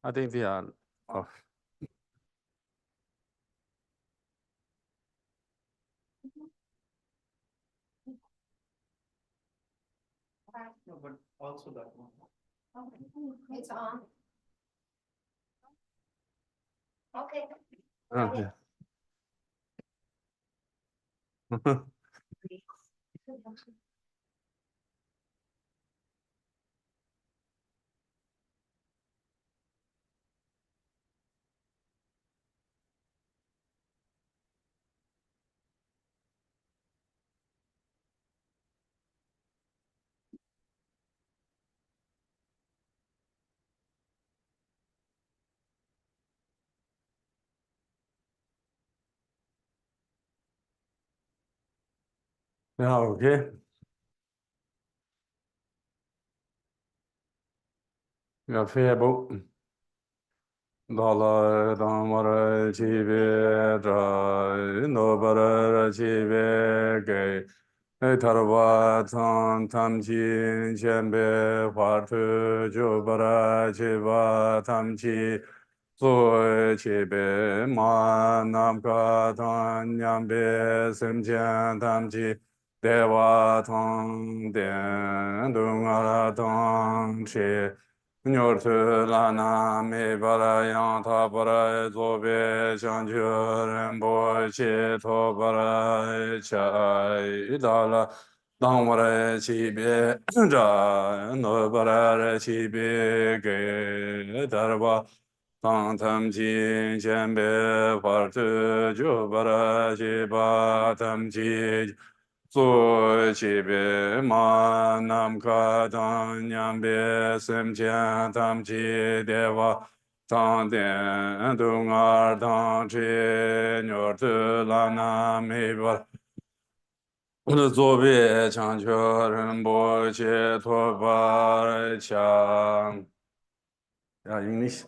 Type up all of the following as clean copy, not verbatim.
I think they are off. No, but also that one. It's on. Okay. Okay. Yeah, okay. Yeah, fair boat. Dollar, Damara, Chive, Nobara, Chive, Gay, Tarwa, Tamchi, Chembe, Watu, Jobara, Chiva, Tamchi, Zoe, Chibe, Ma, Namka, Tan, Yambe, Simchen, Tamchi, Dewa, Tong, Den, Dungara, Tong, Chi, Nyortu lana me bara yang ta bara zobe chanchu renpo chi to bara chai dala dang bara chi be ja no bara chi be ge darba tang tam chi chen be par tu ju bara chi ba tam chi Zu chi be ma nam ka tang nyam be sim chen tam chi dewa tang den du ngar tang chi nyor tu la nam mi ba zo be chang cho ren bo che to ba chang. Yeah, English.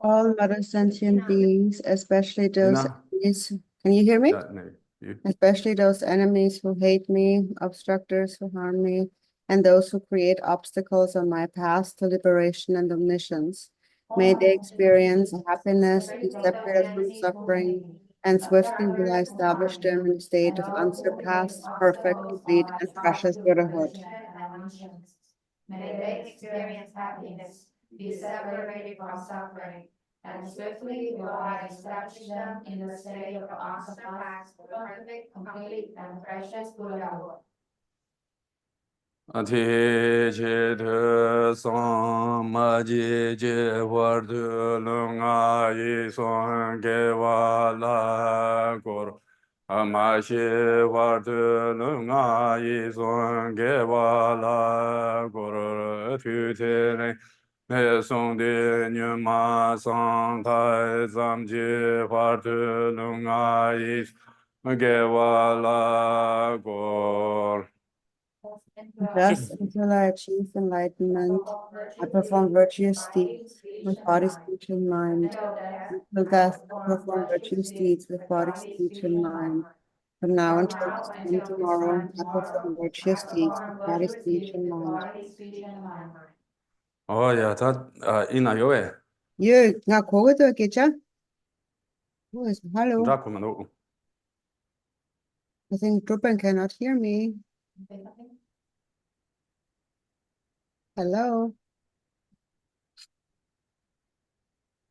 All other sentient beings, especially those Ina? enemies, can you hear me? Yeah, no. You. Especially those enemies who hate me, obstructors who harm me, and those who create obstacles on my path to liberation and omniscience. May they experience happiness, be separated from suffering, and swiftly will I establish them in a state of unsurpassed, perfect, complete, and precious Buddhahood. May they experience happiness, be separated from suffering, and swiftly will I establish them in the state of unsurpassed, perfect, complete, and precious Buddhahood. Ati che te song ma ji je war de lung a yi song ge wa la kor ma she war de lung a yi song ge wa la kor tu te ne ne song de nyu ma song tai zam ji war de lung a yi ge wa la kor. Thus, until I achieve enlightenment, I perform virtuous deeds with body, speech, and mind. Until death, I perform virtuous deeds with body, speech, and mind. From now until this time tomorrow, I perform virtuous deeds with body, speech, and mind. Oh, yeah, that ina yo eh. You, nga kogo to kecha? Oh, hello. Rakumano. I think Drupan cannot hear me. Hello.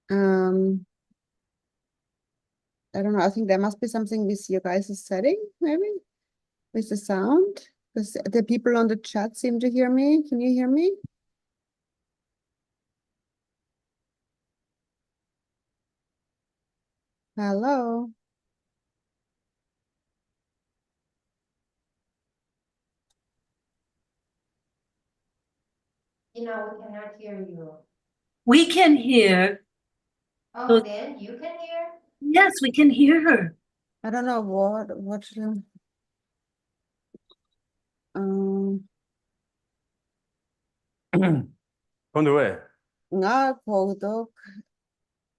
I don't know. I think there must be something with your guys' setting, maybe, with the sound. Because the people on the chat seem to hear me. Can you hear me? Hello. We cannot hear you. We can hear. Oh, then you can hear? Yes, we can hear her. I don't know what On the way. nga kodok.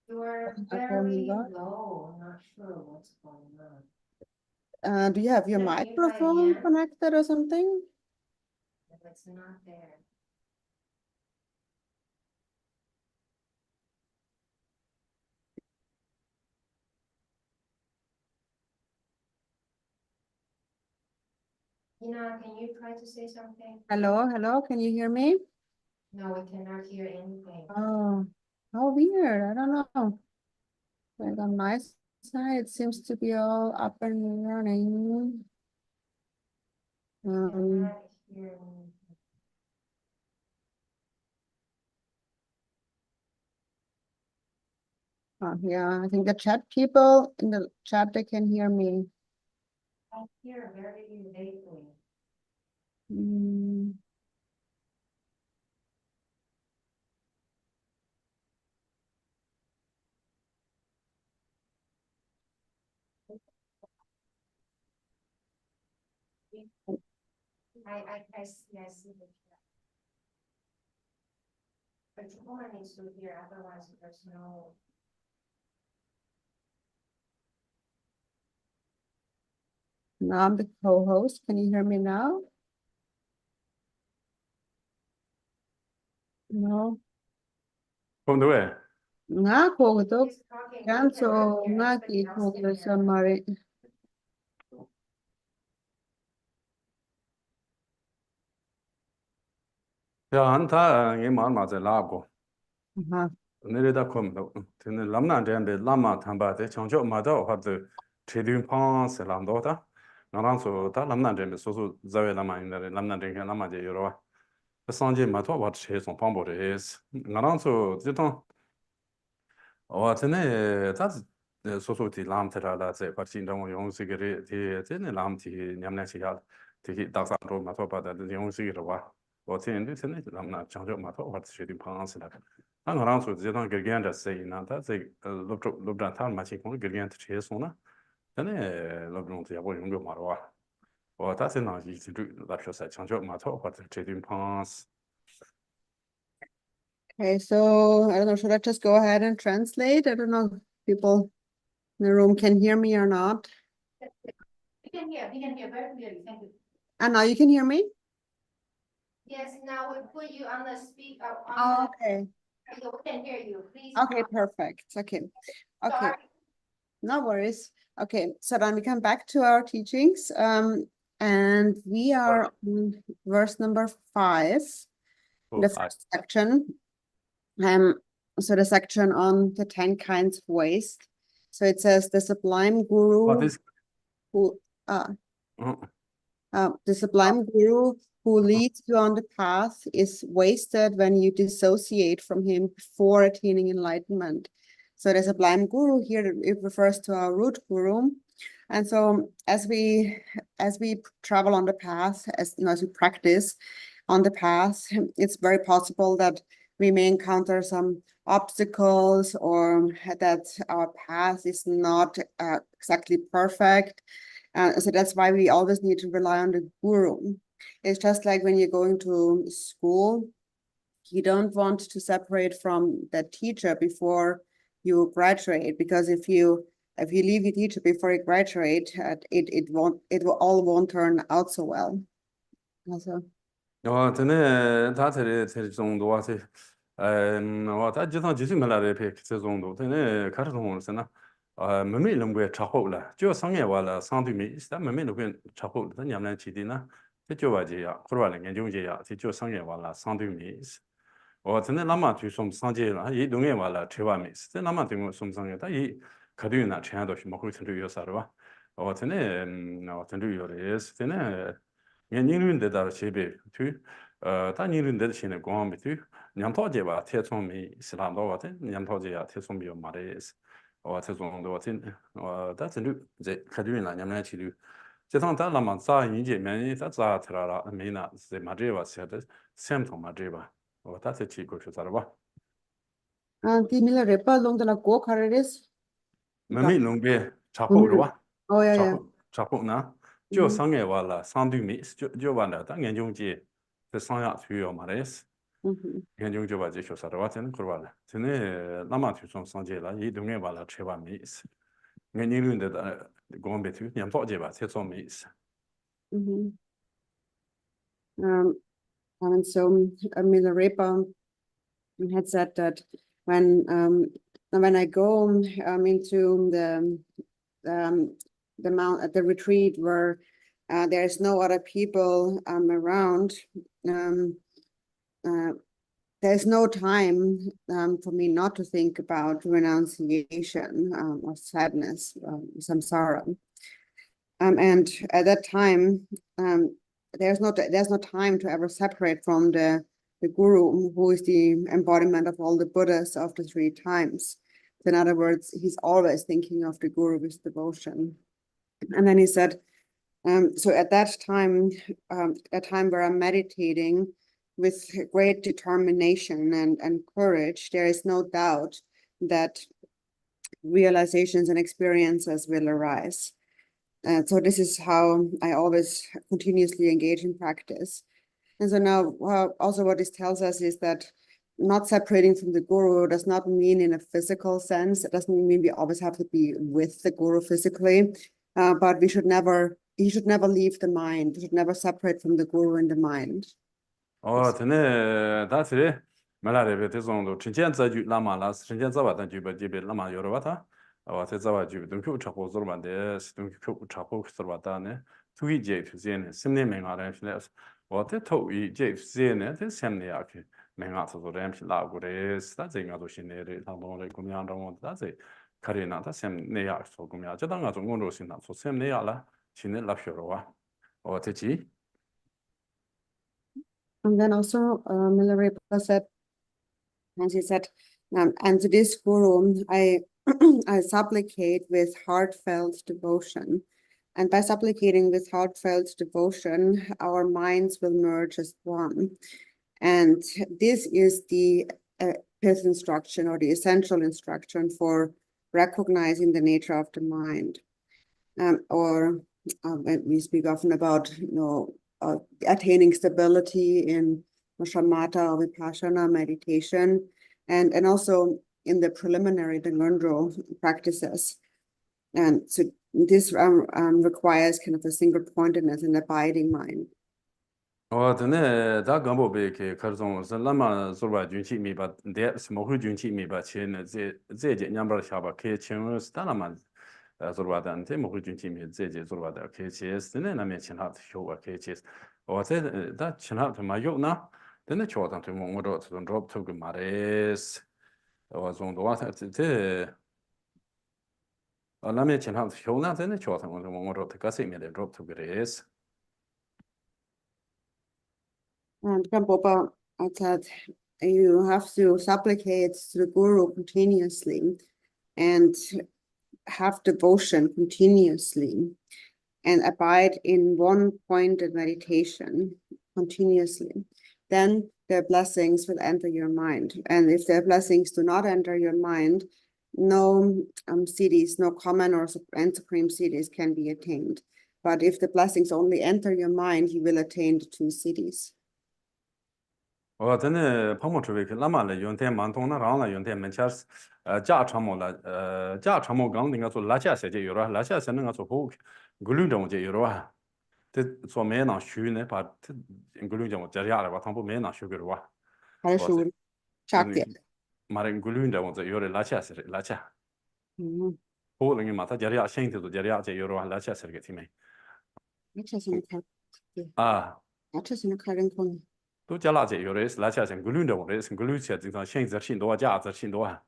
You are very low. Not sure what's going on. Do you have your Can you try microphone again? connected or something? It's not there. can you try to say something? Hello, hello, can you hear me? No, we cannot hear anything. Oh, how weird. I don't know. Like on my side, it seems to be all up and running. Cannot hear anything. Yeah, I think the chat people in the chat, they can hear me. I hear very vaguely. Mm, I see the chat. But woman needs to hear, otherwise there's no. Now I'm the co-host. Can you hear me now? No. ဟုတ်တယ် Nga ko to He's talking, we ganso cannot hear nga anybody ki else ko can sa hear. mari. ရဟန်သာငေးမာမာစလာကို Aha. နေရတာခုံတော့ဒီနေ့လမ်းနာတဲ့ဘေလမ်းမာထံပါတဲ့ချောင်းချောမာတော့ဟာတဲ့ခြေတွင်ဖန်းစလမ်တော့တာငါရန်ဆိုတာလမ်းနာတဲ့ဆိုဆိုဇဝဲလမ်းမာနေတယ်လမ်းနာတဲ့ကလမ်းမာတဲ့ရောစံကြေမာတော့ဘာချေဆုံးဖန်းပေါ်တယ်ငါရန်ဆိုဒီတော့어제네 다스 소소티 람테라라세 파친동 용시게리 제네 람티 냠나시가 되게 다산로 마토바다 용시기로 와 어제네 제네 람나 장조 마토 와트시디 방안스라 한가랑 소 제단 gergen다 세이나다 제 롭단 탈 마치 공 gergen다 체소나 제네 롭론트 야보 용도 마로와 다세나 이지도 라쇼사 장조 마토 와트시디 방안스 Okay, so I don't know, should I just go ahead and translate? I don't know if people in the room can hear me or not. We can hear very clearly, thank you. And now you can hear me? Yes, now we put you on the speak, Oh, okay. so we can hear you, please. Okay, perfect. Okay. Okay, Sorry. no worries. Okay, so then we come back to our teachings. And we are on verse number 5, the first section. So the section on the 10 kinds of waste. So it says the sublime guru What is who the sublime guru who leads you on the path is wasted when you dissociate from him before attaining enlightenment. So the sublime guru here, it refers to our root guru. And so as we travel on the path, as we practice on the path, it's very possible that we may encounter some obstacles or that our path is not exactly perfect. So that's why we always need to rely on the guru. It's just like when you're going to school, you don't want to separate from the teacher before you graduate, because if you leave your teacher before you graduate, it won't turn out so well. Also. 저는 다들 정도 와서 와다 지상 지심을 배 정도 되네 가르동을서나 매매 넘게 차고라 저 상에 와라 상도미 있다 매매 넘게 차고 냠난 지디나 저와지야 그러와는 연중제야 저 상에 와라 상도미 저는 남아 주som 상제라 이 동에 와라 최와미 있어 남아 되고 som상에다 이 가도나 채야도 뭐 그렇게 요사로 저는 어떤 요래스 저는 년인인데다 제베 투 다니는데 신의 공함이 투 냠토제바 태송미 이슬람도 같은 냠토제야 태송미요 말레스 태송도 같은 다들 이제 가두이나 냠나치루 제상 달라만 사인제 면이 자자트라라 메나 제 마제바 세데 셈토 마제바 다들 치고 주사라바 Die Miller Ripper long de la go carreres. 매미 농베 자포로와 Oh yeah, yeah. 자포나 저 상에 와라 상두미 저 와라 당 연중지 그 상야 수요 말레스 연중지 바지 쇼사로 와는 그러와라 전에 남아 주선 상제라 이 동에 와라 최바미 년인인데 공배투 냠토제바 세소미 And so Miller Ripper had said that when I go into the retreat where there's no other people around. There's no time for me not to think about renunciation or sadness, samsara. And at that time, there's no time to ever separate from the guru, who is the embodiment of all the Buddhas of the 3 times. So in other words, he's always thinking of the guru with devotion. And then he said, so at that time, a time where I'm meditating with great determination and courage, there is no doubt that realizations and experiences will arise. So this is how I always continuously engage in practice. And so now also what this tells us is that not separating from the guru does not mean in a physical sense. It doesn't mean we always have to be with the guru physically, but he should never leave the mind. We should never separate from the guru in the mind. that's it. Malare te zondo chinchen za ju lama la chinchen za ba dan ju ba ji be lama yo ba ta te za ba ju dum kyu cha ko zor ba de dum kyu cha ko zor ba ta ne tu yi je tu zen ne sim ne me nga ran shne te to yi je zen ne te sem ne ya ke me nga zo ram shi la gu re sta ze nga zo shin ne re la dong le kum yang dong da ze kare na ta sem ne ya so kum ya ja da nga zo ngon ro sin na so sem ne ya la shin ne la shyo ro wa te chi. And then also Milarepa said, and she said, and to this guru, I I supplicate with heartfelt devotion. And by supplicating with heartfelt devotion, our minds will merge as one. And this is the fifth instruction, or the essential instruction for recognizing the nature of the mind. We speak often about, attaining stability in shamatha or vipassana meditation, and also in the preliminary, the ngondro practices. And so this requires kind of a single pointedness and abiding mind. Da gambo be ke karzong lama zorba junchi mi ba de smohu junchi mi ba chen ze je nyambar sha ba ke chen sta lama zorba dan te mohu junchi mi ze je zorba da ke che ne na me chen ha sho ba ke che te da chen ha ma yo na de ne cho dan te mo ro to drop to ge ma res zong do wa te na me chen ha sho na de ne cho dan mo ro te ka se me de drop to ge res. And Prabhupada said, you have to supplicate to the guru continuously and have devotion continuously and abide in one pointed meditation continuously. Then the blessings will enter your mind. And if the blessings do not enter your mind, no siddhis, no common or supreme siddhis can be attained. But if the blessings only enter your mind, you will attain the 2 siddhis. Then lama le yun ten man tong na rang la yun ten men chas jia chamo la jia chamo gang ninga so la cha se je yoro la cha se nga so ho gulu dong je yoro te so me na shu ne pa gulu dong je ya la ba tong bu me na shu ge wa Harashu Chakya. ma re gulu dong je yoro la cha se la cha ho le ma ta je ya shen te do je ya je yoro la cha se ge ti me都加拉这有的是拉下成古绿的，我的是古绿些，经常现在新多价值新多啊。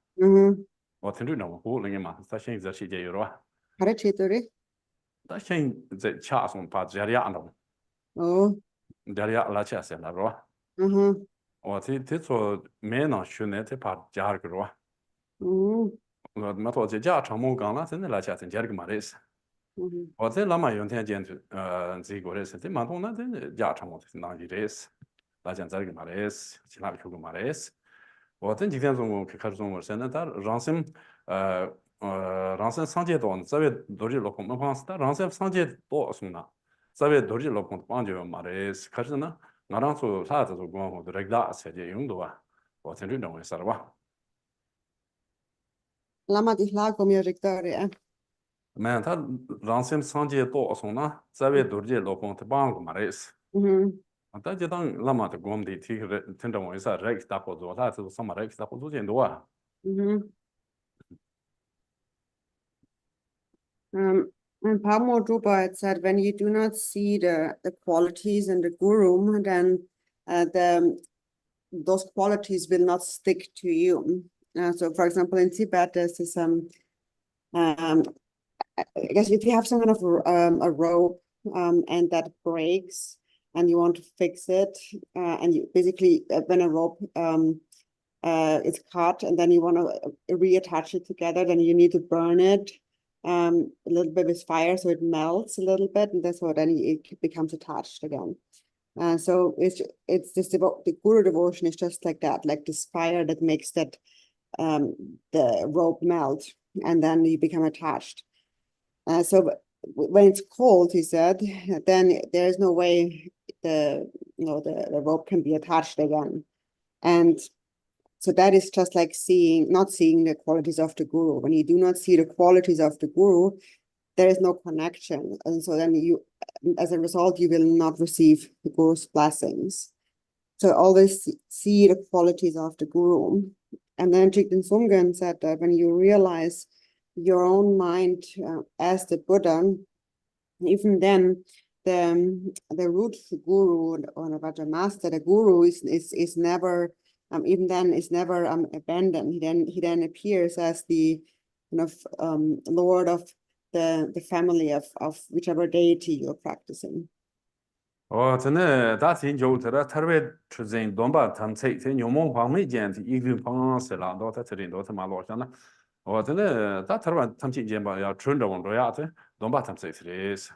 我听着呢，我那个嘛，他现在世界有了。他现在恰送把这里安了。这里拉下些了是吧？我这说没能学呢，这怕加个是吧？我没说这家长毛刚了，真的拉下成加个嘛的是。我这老嘛用天见就这个的是，这嘛东那这家长毛是哪里的是？拉讲这个嘛的是，其他个嘛的是。我这几天中午开始中午现在他让什让什上街多，这位多日落空没方式，他让什上街多送呢，这位多日落空帮就嘛的是，可是呢，我让说啥子做光我都来打车的用多啊，我真正认为是吧？ Lama di lago mi ricordare. Men ta ransim sanje to sona zawe dorje lokon te bang ma res. Ta je dang lama te gom di ti tenda mo isa rex ta ko zo la zo sama rex ta ko zo jen do And Pamo Drupa had said, when you do not see the qualities in the guru, then those qualities will not stick to you. So, for example, in Tibet, there's this I guess if you have some kind of a rope and that breaks and you want to fix it, and you basically when a rope is cut and then you want to reattach it together, then you need to burn it a little bit with fire so it melts a little bit, and that's how then it becomes attached again. So it's just the guru devotion is just like that, like this fire that makes that the rope melt, and then you become attached. So when it's cold, he said, then there's no way the rope can be attached again. And so that is just like not seeing the qualities of the guru. When you do not see the qualities of the guru, there is no connection. And so then as a result, you will not receive the guru's blessings. So always see the qualities of the guru. And then Jigten Sumgen said that when you realize your own mind as the Buddha, even then the root guru or the Vajra master, the guru is never even then is never abandoned. He then appears as the lord of the family of whichever deity you're practicing.真的，大家就这个特别出人东巴，他们在牛毛方面间的一个方式啦，到这里都他妈老乡了。真的，大特别他们之间吧，要顺着往这样子，东巴他们在这里是。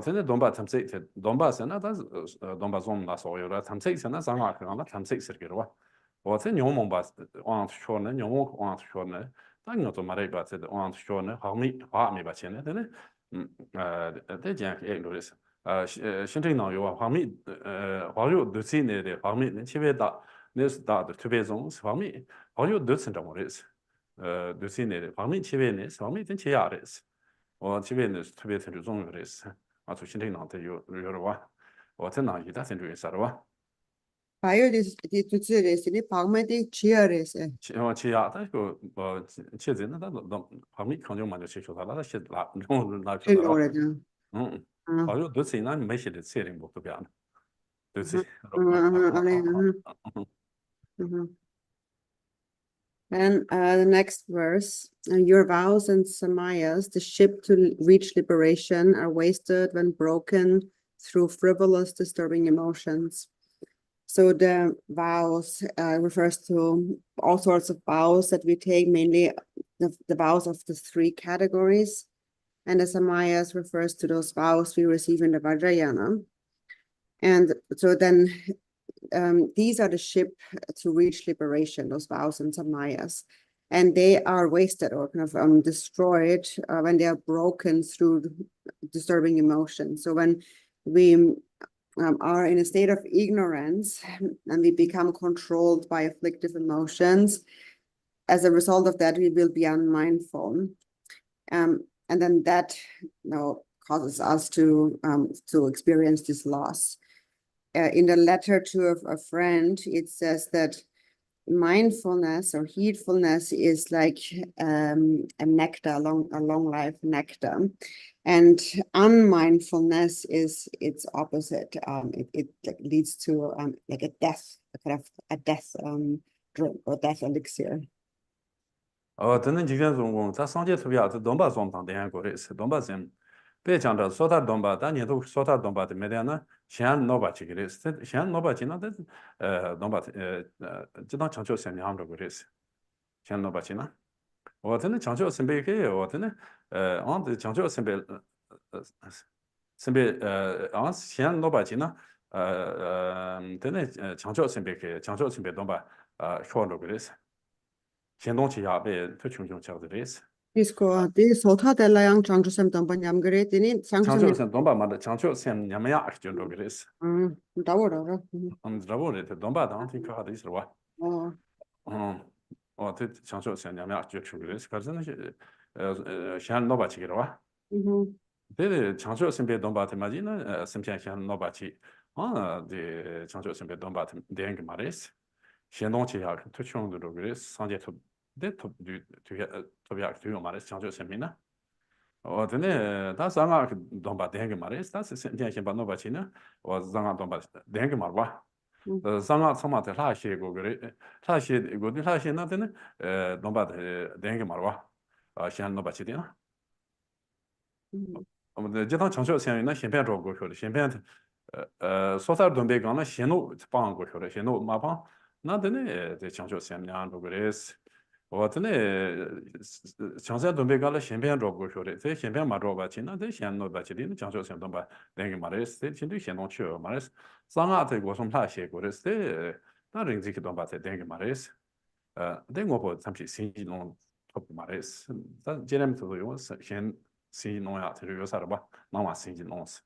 真的东巴他们在东巴是那但是东巴中那所有的他们在那上海那他们在这个吧。这牛毛吧，往说呢，牛毛往说呢，但我做嘛的吧，这往说呢，好没吧钱呢，真的，这件也有的是。行政内容啊方面，还有对此呢的方面，特别大，那是大的特别重视方面，还有对此的我的是，对此呢的方面特别呢是方面真其他的是，特别呢是特别特别重要的是，从行政上头有的话，在哪一大程度上的话，还有的对此的是你旁边的cheer的是，其他的个其实那方面可能嘛就接触到那些那挺个多的呢。还有对此那没写的写的不特别的，对此。And the next verse, your vows and samayas, the ship to reach liberation, are wasted when broken through frivolous, disturbing emotions. So the vows refers to all sorts of vows that we take, mainly the vows of the three categories. And the samayas refers to those vows we receive in the Vajrayana. And so then these are the ship to reach liberation, those vows and samayas. And they are wasted or kind of destroyed when they are broken through disturbing emotions. So when we are in a state of ignorance and we become controlled by afflictive emotions, as a result of that, we will be unmindful. And then that causes us to experience this loss. In the letter to a friend, it says that mindfulness or heedfulness is like a nectar, a long life nectar, and unmindfulness is its opposite. It like leads to like a death, kind of a death drink or death elixir. 真正今天中共在上届投票，这东北双方的过的是东北人，别讲这说他东北，当年都说他东北的没得呢，先老百姓的是，先老百姓那的东北这当强求生两个过的是，先老百姓呢，真的强求生别个，真的俺的强求生别生别俺先老百姓呢，真的强求生别个，强求生别东北说了过的是。 현동치야베 표충경 차들레스 Disko, di sota della yang changju sem domba nyam gre dini 장초 sen domba ma 장초 sen nyamya akjun gres dawo. drabore te domba da antin ka hadis ro Oh. te 장초 sen nyamya akjun gres karzana shan no ba chi ro de 장초 sen be domba te majina semchen shan no ba chi de 장초 sen be domba te deng mares 현동치야 표충도 gres sanje to de to biak tu mares 장초 sen mina 어드네 다 상아 돈바 dengue 말이스 다 신경 받는 바치나 어 상아 돈바 dengue 말봐 상아 상마한테 라시고 그래 라시 이거 라시 나한테는 돈바 dengue 말봐 아 시한 너 바치디나 아무튼 제가 정서 생각이나 신변 쪽으로 그래 신변 소설 돈배 가나 신호 방고 그래 신호 마방 나한테는 정서 생각이나 그래서 어ත네 정세 돈배가라 신변 로고 쇼레 제 신변 마로 바치나 제 신노 바치디는 정서 생동 바 내게 말했을 진도 신노 쳐 말했어 상아한테 고som 다시 그랬을 나 링지기 돈 바세 내게 말했어 내가 뭐 잠시 신기노 톱 말했어 다 제렘도 요 신노야 들여 살아 봐 나와 신기노스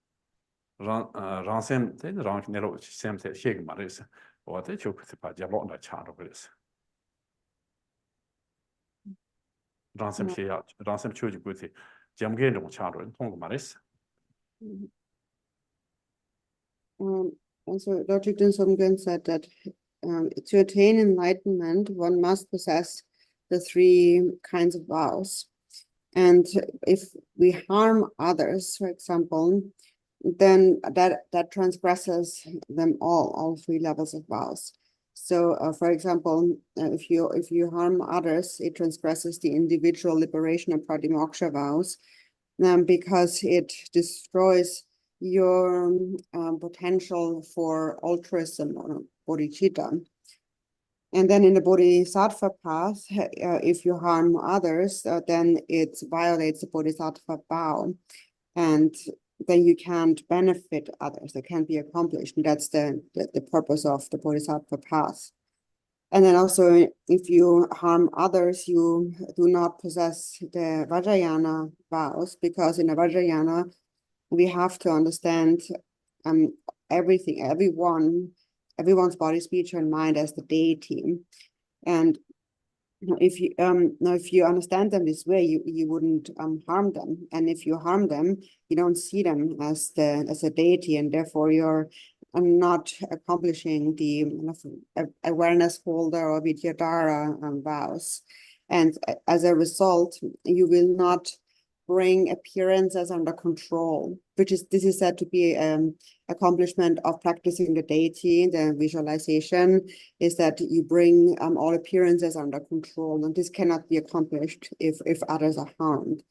란셈 란 네로 셈세 셰기 말했어 어때 좋게 봐 잡어나 차로 그랬어 ransom choji guti jamgen ro charo tong maris And so Dr. Somgen said that to attain enlightenment, one must possess the three kinds of vows. And if we harm others, for example, then that transgresses them all three levels of vows. So, for example, if you harm others, it transgresses the individual liberation and pratimoksha vows, because it destroys your potential for altruism or bodhicitta. And then in the bodhisattva path, if you harm others, then it violates the bodhisattva vow, and then you can't benefit others. That can't be accomplished. And that's the purpose of the bodhisattva path. And then also, if you harm others, you do not possess the Vajrayana vows, because in the Vajrayana, we have to understand everything, everyone's body, speech, and mind as the deity. And if you understand them this way, you wouldn't harm them. And if you harm them, you don't see them as a deity, and therefore you're not accomplishing the awareness holder or Vidyadhara vows. And as a result, you will not bring appearances under control, this is said to be accomplishment of practicing the deity. The visualization is that you bring all appearances under control, and this cannot be accomplished if others are harmed.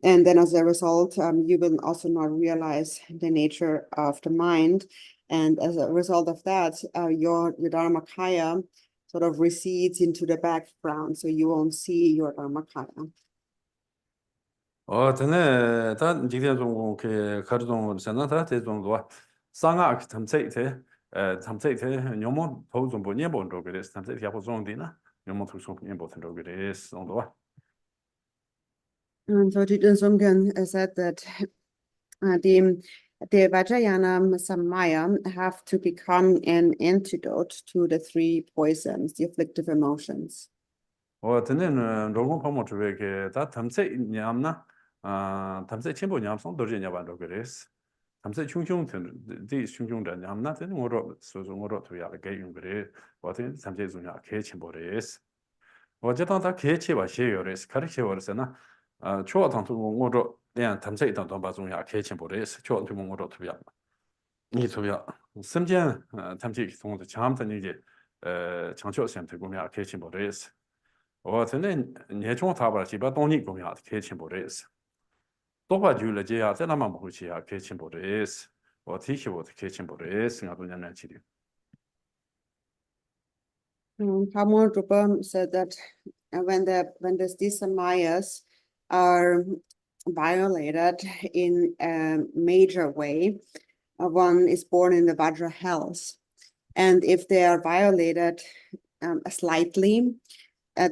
And then as a result, you will also not realize the nature of the mind. And as a result of that, your Dharmakaya sort of recedes into the background, so you won't see your Dharmakaya. 어드네 다 지금 좀 가르동 선나다 대종도 상아 탐세이테 탐세이테 녀모 도좀 보니 본로 그래서 탐세이테 하고 좀디나 녀모 도좀 보니 본로 그래서 온도 And so Jiten Sumgen said that the Vajrayana Samaya have to become an antidote to the three poisons, the afflictive emotions. 어드네는 로고 포모 주베게 다 탐세 냠나 탐세 첨부 냠성 도르냐 반로 그래서 탐세 충충 디 충충된 냠나 되는 거로 소소로 도야 개용 그래 어든 탐세 중야 개 첨부레스 어제도 다 개체와 쉐요레스 가르쳐 버렸으나 초와 당도 뭐로 그냥 탐세 있던 돈 바중야 개 첨부레스 초와 뭐로 도야 이 도야 심지어 탐세 통도 참던 이제 장초 센터 구매야 개 첨부레스 어제는 예총 타바 지바 돈이 구매야 개 첨부레스 또봐 줄래 제야 세나만 먹으시야 개 첨부레스 어티시보드 개 첨부레스 나도 년년 치료 Pamor Drupa said that when these samayas are violated in a major way, one is born in the Vajra hells. And if they are violated slightly,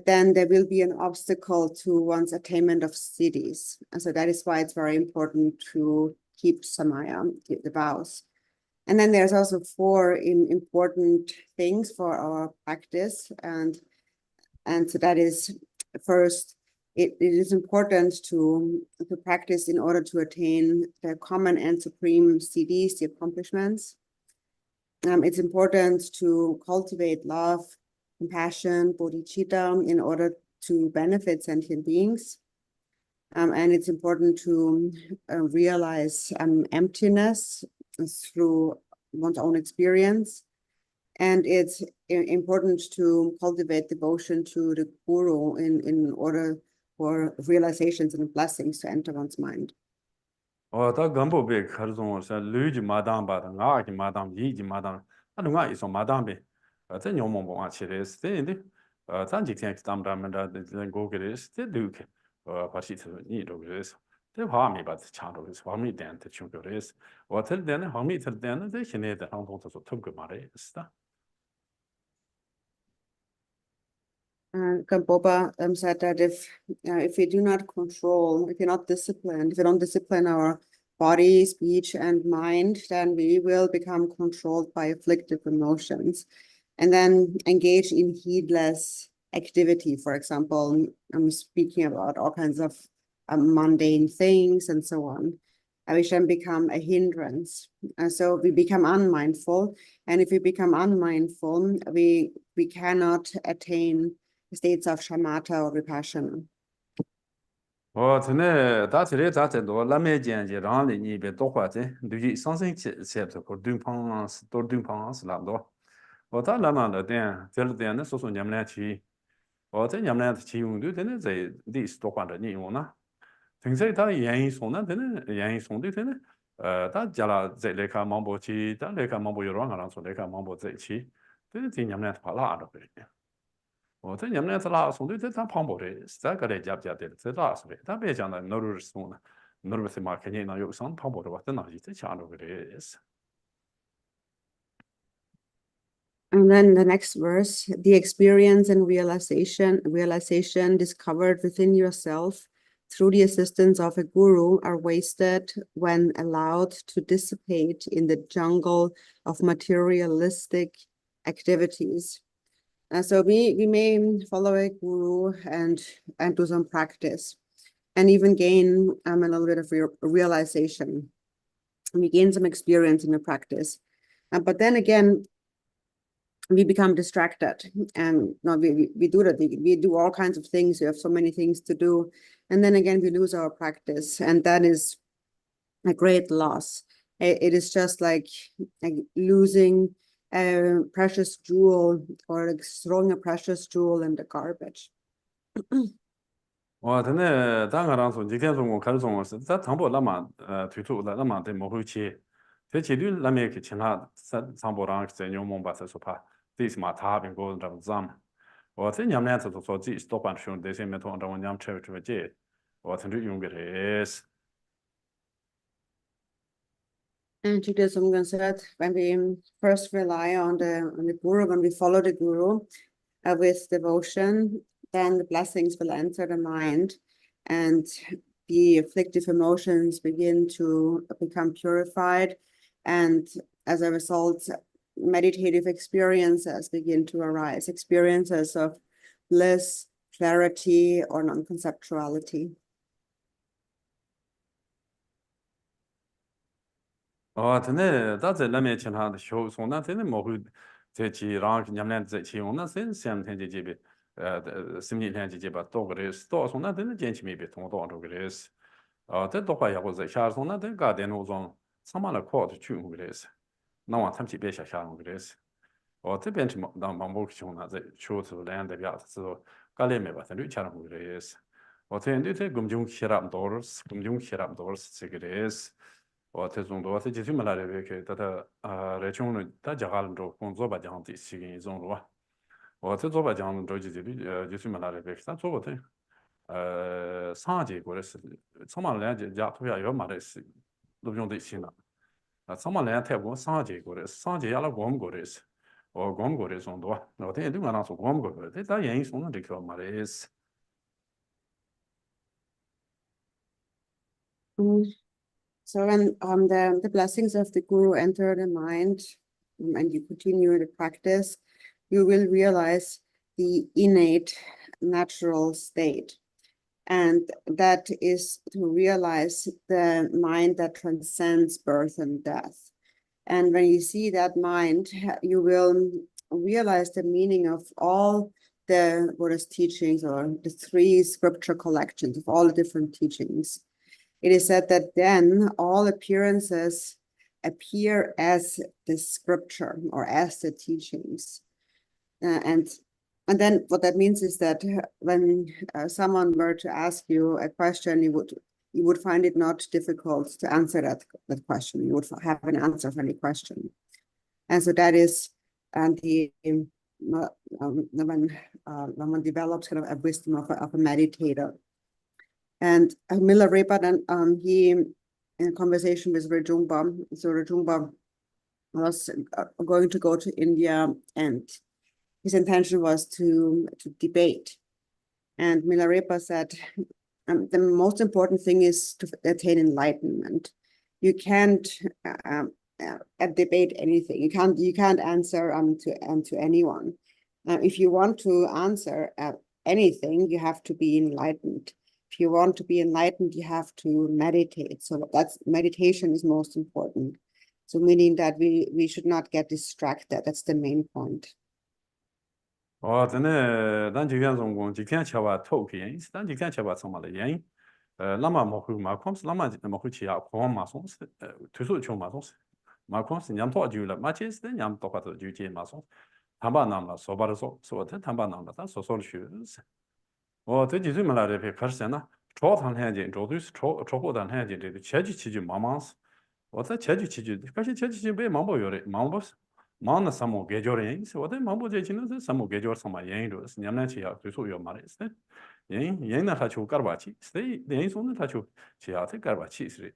then there will be an obstacle to one's attainment of siddhis. And so that is why it's very important to keep samaya, keep the vows. And then there's also four important things for our practice. And so that is, first, it is important to practice in order to attain the common and supreme siddhis, the accomplishments. It's important to cultivate love, compassion, bodhicitta in order to benefit sentient beings. And it's important to realize emptiness through one's own experience. And it's important to cultivate devotion to the Guru in order for realizations and blessings to enter one's mind. 다 간보베 가르송어서 류지 마담바다 나기 마담 이지 마담 아누가 이소 마담베 어떤 용몽봉아 치레스 데인데 산직생 담담다 고게레스 데두케 파시트 니도 그래서 데 화미 바트 차도 그래서 화미 된테 충고레스 어떨 때는 화미 될 때는 데 신에다 한동서서 톱그 말했다. Gampopa said that if we do not control, if we're not disciplined, if we don't discipline our body, speech, and mind, then we will become controlled by afflictive emotions and then engage in heedless activity. For example, I'm speaking about all kinds of mundane things and so on. Which then become a hindrance. So we become unmindful. And if we become unmindful, we cannot attain states of shamatha or vipassana. 전에 다 저래 자체도 라메젠지 랑리 이베 도화제 누지 상생 셋도 고등팡 스라도 다 라마도 된 절대는 소소 냠나치 저 냠나치 지용도 되는 제 리스 도화的 니용나 등세 다 연이 손나 되는 연이 손도 되는 다 자라 제 레카 망보치 다 레카 망보 여러 가랑 소 레카 망보 제치 되는 제 냠나치 발라도 그래 저 냠나치 라 손도 다 방보래 스타가래 잡잡들 다 소리 다 배잖아 너를 손나 너를 마케니 나 요선 방보로 왔다 나지 차로 그래스. And then the next verse, the experience and realization discovered within yourself through the assistance of a guru are wasted when allowed to dissipate in the jungle of materialistic activities. So we may follow a guru and do some practice and even gain a little bit of realization. We gain some experience in the practice. But then again, we become distracted and no, we do that. We do all kinds of things. We have so many things to do. And then again, we lose our practice. And that is a great loss. It is just like losing a precious jewel or like throwing a precious jewel in the garbage. 전에 당가랑서 지견송고 가르송어서 다 정보 라마 뒤투다 라마 데 모후치 대치류 라메 그 지나 상보랑 제뇽몽 바서 파 디스마 타빈 고드람 잠 냠내서 소지 스토판 쇼 데세메토 언더원 냠 체르트베제 어떤 용게레스. And Judas Umgan said, when we first rely on the guru, when we follow the guru with devotion, then the blessings will enter the mind and the afflictive emotions begin to become purified. And as a result, meditative experiences begin to arise, experiences of bliss, clarity, or non-conceptuality. 전에 다제 라메 친하다 쇼 손나 되는 뭐그 제지랑 냠내 제치용나 센센 텐제제비 심리 텐제제바 또 그래서 또 손나 되는 젠치미비 통도 그래서 대도과야고 제 샤손나 된 가된 오종 상만의 코드 주 그래서 나와 참치 배샤 샤는 그래서这边是当忙不穷那在说是两代表是갈레메 같은 루차는 그래서 어떻게 돼 금중 시랍 도르스 금중 시랍 도르스 그래서 어떻게 정도 어떻게 지금 말하래 그 다다 레촌은 다 자갈로 공조 바장티 시긴 정도 어떻게 조 바장 로지들이 지금 말하래 그 저거도 상제 그래서 정말 내가 자토야 요 말했어 노정도 있으나 정말 내가 태고 상제 그래서 상제 야라 곰 그래서 곰 그래서 정도 어떻게 되면 나서 곰 그래서 다 연이 손은 이렇게 말했어. So when the blessings of the guru enter the mind and you continue the practice, you will realize the innate natural state. And that is to realize the mind that transcends birth and death. And when you see that mind, you will realize the meaning of all the Buddha's teachings or the 3 scripture collections of all the different teachings, it is said that then all appearances appear as the scripture or as the teachings. And then what that means is that when someone were to ask you a question, you would find it not difficult to answer that question. You would have an answer for any question. And so that is when one develops kind of a wisdom of a meditator. And Milarepa then he, in a conversation with Rajumba, so Rajumba was going to go to India, and his intention was to debate. And Milarepa said, the most important thing is to attain enlightenment. You can't debate anything. You can't answer to anyone. If you want to answer anything, you have to be enlightened. If you want to be enlightened, you have to meditate. So that's meditation is most important. So meaning that we should not get distracted. That's the main point. 真的，咱就看中共就看吃吧偷偏，咱就看吃吧什么的原因。那么没会嘛，光是那么没会吃啊，光嘛总是推出去嘛总是，嘛光是伢多久了，嘛其实伢多把子就接嘛总，他把那么说把的说的他把那么咱说的去是，我这就这么来的别开始呢，超谈天见，绝对是超过谈天见这个前几期就忙死，我在前几期就，可是前几期被忙不有的，忙不是。忙的什么解决原因是我在忙不这些呢是什么解决什么原因就是你们去要最初有嘛的是原因呢他就干吧去所以原因说呢他就去要这干吧去是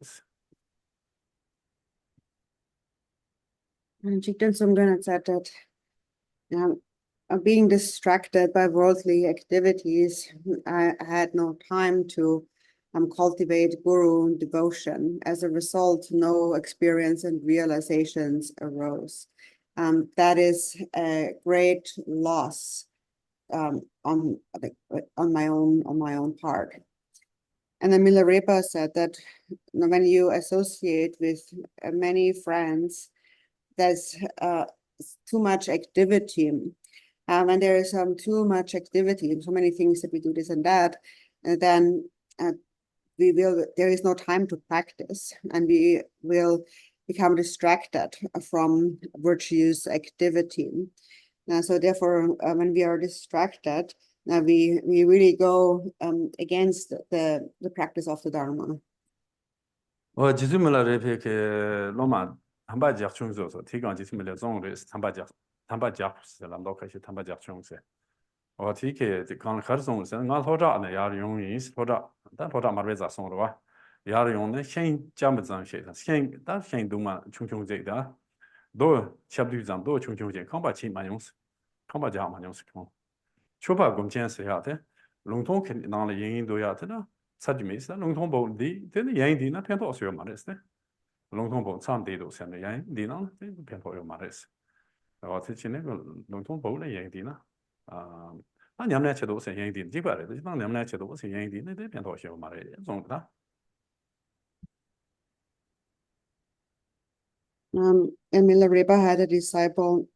And Jigten Sumgren said that being distracted by worldly activities, I had no time to cultivate guru devotion. As a result, no experience and realizations arose. That is a great loss on my own part. And then Milarepa said that when you associate with many friends, there's too much activity. When there is too much activity, so many things that we do this and that, and then there is no time to practice, and we will become distracted from virtuous activity. So therefore, when we are distracted, we really go against the practice of the Dharma. 我就是没了这批个老嘛，他把讲清楚说，提纲就是没了种的，他把讲是那么多开始他把讲清楚。我提个这刚开始种是，俺头着呢，也是用意是头着，但头着嘛别咋送的吧，也是用的先讲不正些的，但先都嘛穷这的，都吃不对账，都穷这，看把钱嘛用是，看把家嘛用是看，确保工钱是下的，笼统肯定拿了原因都要的呢。 사지 메시다 농통보 디 되는 야인디나 편도 없어요 말했어. 농통보 참 데도 셈네 야인디나 편도요 말했어. 어떻게네 그 농통보는 야인디나 아 냠내체도 없어요 야인디 지바래. 지방 냠내체도 없어요 야인디네 편도요 말해. 정도다. Milarepa had a disciple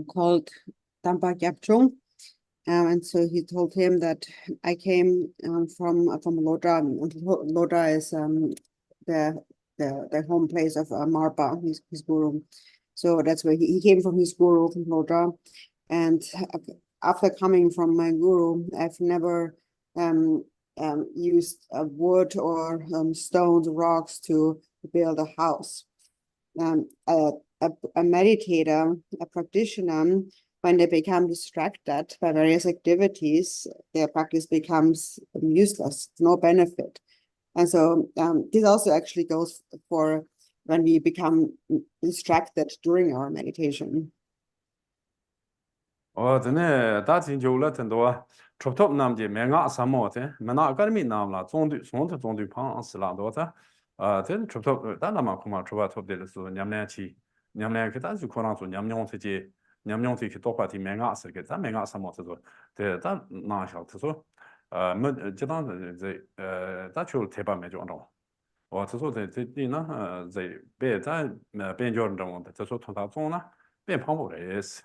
called Tampa Gyapchung. And so he told him that I came from Lodra. Lodra is the home place of Marpa, his guru. So that's where he came from his guru from Lodra. And after coming from my guru, I've never used wood or stones, rocks to build a house. A meditator, a practitioner, when they become distracted by various activities, their practice becomes useless, no benefit. And so this also actually goes for when we become distracted during our meditation. 真的，大清就了很多，出头那么的没俺什么的，没那个没那么了，中队旁是那多的，这出头，但那么恐怕出头的是娘俩去，但是可能说娘自己。 냠냠去多话题没俺是个，咱没俺什么这个，对，咱哪晓得说，没这当咱就特别没讲着，我这说这呢，这别咱别讲着的，这说从他中呢，别旁不来是。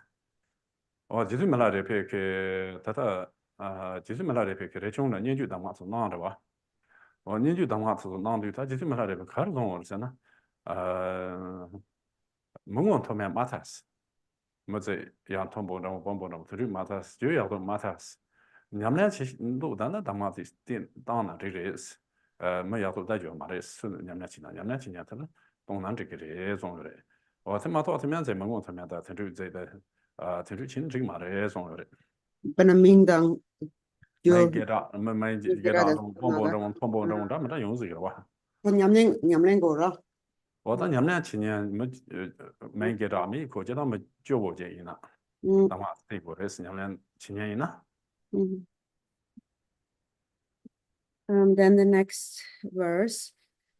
jisu mela repe ke tata jisu mela repe ke rechung la nyenju dangma tsu nang rwa. Nyenju dangma tsu nang du ta jisu mela repe kar zong war sana mungon tome matas. Moze yang tombo rang bombo rang turu matas, jo ya do matas. Nyamlen chi ndo dana dangma tsu din dang na ri res. Ma ya do da jo ma res, su nyamlen chi nya tala dong nan ri ge re zong re. Tema to tema zai mungon tome da tenru zai da tenru chin ri ma re zong re. Benamindang Mai yo gera mai gera gera da dong bombo rang tombo rang da ma da yong zi ge wa. nyamlen go ra. 我当年们今年没给着没过，就当没交过这一呢， Mm, 那么这过的是年们今年一呢。 mhm. Then the next verse,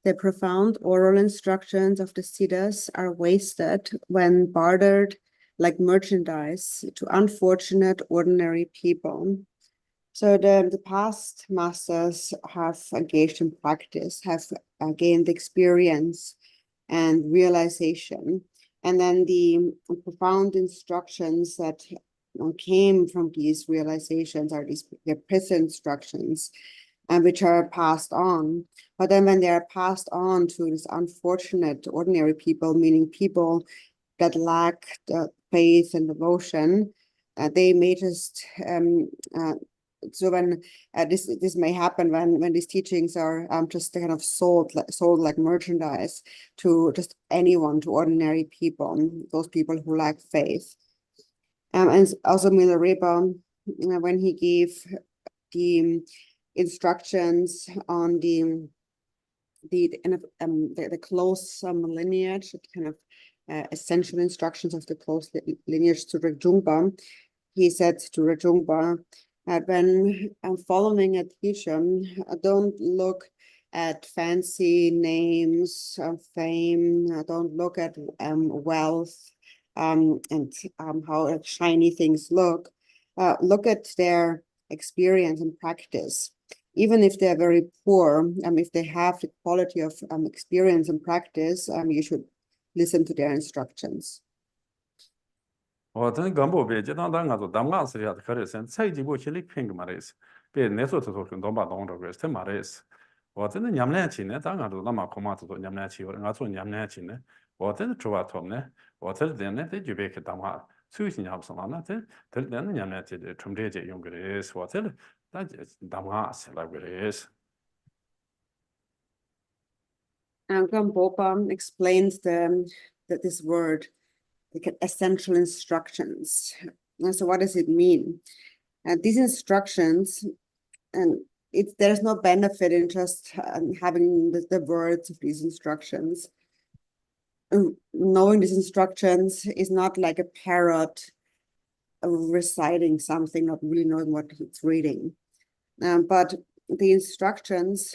the profound oral instructions of the Siddhas are wasted when bartered like merchandise to unfortunate ordinary people. So the past masters have engaged in practice, have gained experience and realization. And then the profound instructions that came from these realizations are these present instructions, and which are passed on. But then when they are passed on to these unfortunate ordinary people, meaning people that lack the faith and devotion, they may just so when this may happen when these teachings are just kind of sold like merchandise to just anyone, to ordinary people, those people who lack faith. And also Milarepa, when he gave the instructions on the close lineage, kind of essential instructions of the close lineage to Rajungpa, he said to Rajungpa, when I'm following a teacher, don't look at fancy names, fame, don't look at wealth and how shiny things look. Look at their experience and practice. Even if they're very poor, if they have the quality of experience and practice, you should listen to their instructions. 我真干不别，就当我做当我是要可能是采集过去的品个嘛的是，别那时候做很多把东这个是嘛的是，我真的年年轻呢，当我做那么恐怕做年年轻，我做年年轻呢，我真的做完头呢，我这人呢，这就别去当我，所以你还不是嘛？那这人年年轻的充这些用个的是，我这里那当我是那个的是。 Gampopa explains that this word, like essential instructions. And so what does it mean? These instructions, and there's no benefit in just having the words of these instructions. Knowing these instructions is not like a parrot reciting something, not really knowing what it's reading. But the instructions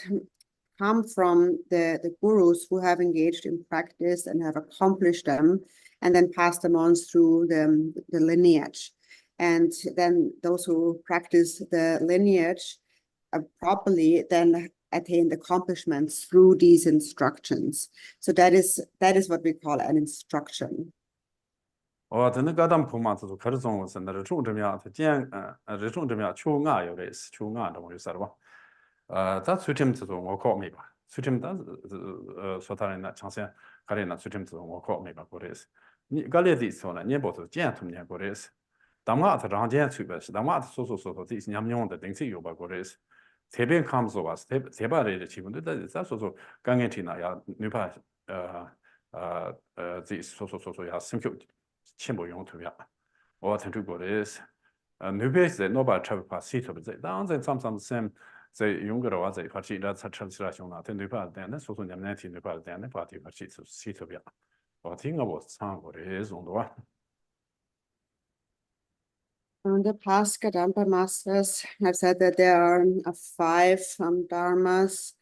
come from the gurus who have engaged in practice and have accomplished them, and then passed them on through the lineage. And then those who practice the lineage properly then attain the accomplishments through these instructions. So that is what we call an instruction. 我真的搞当铺嘛，就是开始中午是那日中这边，他讲日中这边秋雅有的是秋雅的我就说了吧，咱最近这种我考没吧，最近但是说他人呢，长线看人呢最近这种我考没吧过的是，你搞来的时候呢，你不是见同年过的是，当晚他让见出来是，当晚他说这些年用的定期有吧过的是，特别看不说吧，特别的气氛，对，咱说刚刚提那要女排这说要深刻。 全部用图片，我听说过的是，那边是那把车把系统在，当然咱在用个的话，在发起了车起来用了，听那把的，那说你们听那把的，那把地方系统片，我听我唱过的用的话。 The past Kadampa masters have said that there are 5 dharmas